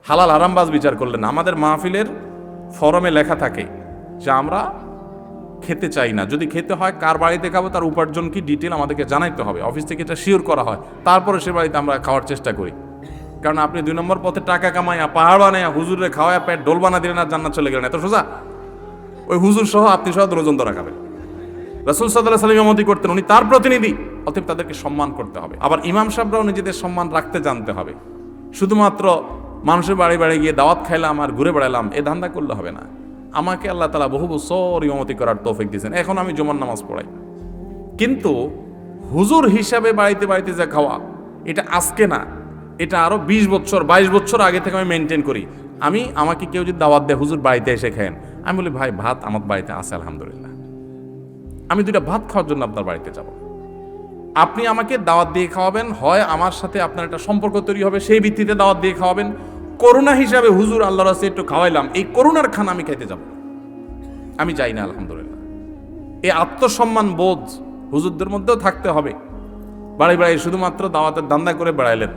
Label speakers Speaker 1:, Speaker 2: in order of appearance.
Speaker 1: হালাল হারামবাজ বিচার করলেন না। আমাদের মাহফিলের ফরমে লেখা থাকে যে আমরা খেতে চাই না, যদি খেতে হয় কার বাড়িতে খাবো তার উপার্জন কি ডিটেল আমাদেরকে জানাইতে হবে, অফিস থেকে এটা শিওর করা হয়, তারপরে সে বাড়িতে আমরা খাওয়ার চেষ্টা করি। কারণ আপনি 2 নম্বর পথে টাকা কামাইয়া পাহাড় বানাইয়া হুজুরে খাওয়ায়া পেট ডোল বানা দিলেন আর জান্নাত চলে গেলেন, এত সোজা? ওই হুজুর সহ আপনি সহ ওজন ধরা খাবেন। রাসূল সাল্লাল্লাহু আলাইহি ওয়াসাল্লাম ইমামতি করতেন, উনি তার প্রতিনিধি, অতএব তাদেরকে সম্মান করতে হবে। আবার ইমাম সাহেবরাও নিজেদের সম্মান রাখতে জানতে হবে। শুধুমাত্র মানুষের বাড়ি বাড়ি গিয়ে দাওয়াত খাইলাম আর ঘুরে বেড়ালাম এ ধান্দা করলে হবে না। আমাকে আল্লাহ তাআলা বহু বছর ইমামতি করার তৌফিক দিয়েছেন, এখন আমি জুমার নামাজ পড়াই, কিন্তু হুজুর হিসাবে বাড়িতে বাড়িতে যা খাওয়া এটা আজকে না, এটা আরো 20 বছর 22 বছর আগে থেকে আমি মেনটেন করি। আমাকে কেউ যদি দাওয়াত দেয় হুজুর বাড়িতে এসে খায়েন, আমি বলি ভাই ভাত আমার বাড়িতে আছে আলহামদুলিল্লাহ, আমি 2টা ভাত খাওয়ার জন্য আপনার বাড়িতে যাব। আপনি আমাকে দাওয়াত দিয়ে খাওয়াবেন, হয় আমার সাথে আপনার একটা সম্পর্ক তৈরি হবে সেই ভিত্তিতে দাওয়াত দিয়ে খাওয়াবেন। করোনা হিসাবে হুজুর আল্লাহর রাস্তায় একটু খাওয়াইলাম, এই করোনার খানা আমি খাইতে যাব, আমি যাই না আলহামদুলিল্লাহ। এই আত্মসম্মান বোধ হুজুরদের মধ্যেও থাকতে হবে। বাড়ি বাড়ি শুধুমাত্র দাওয়াতের দান্দা করে বেড়াইলেন,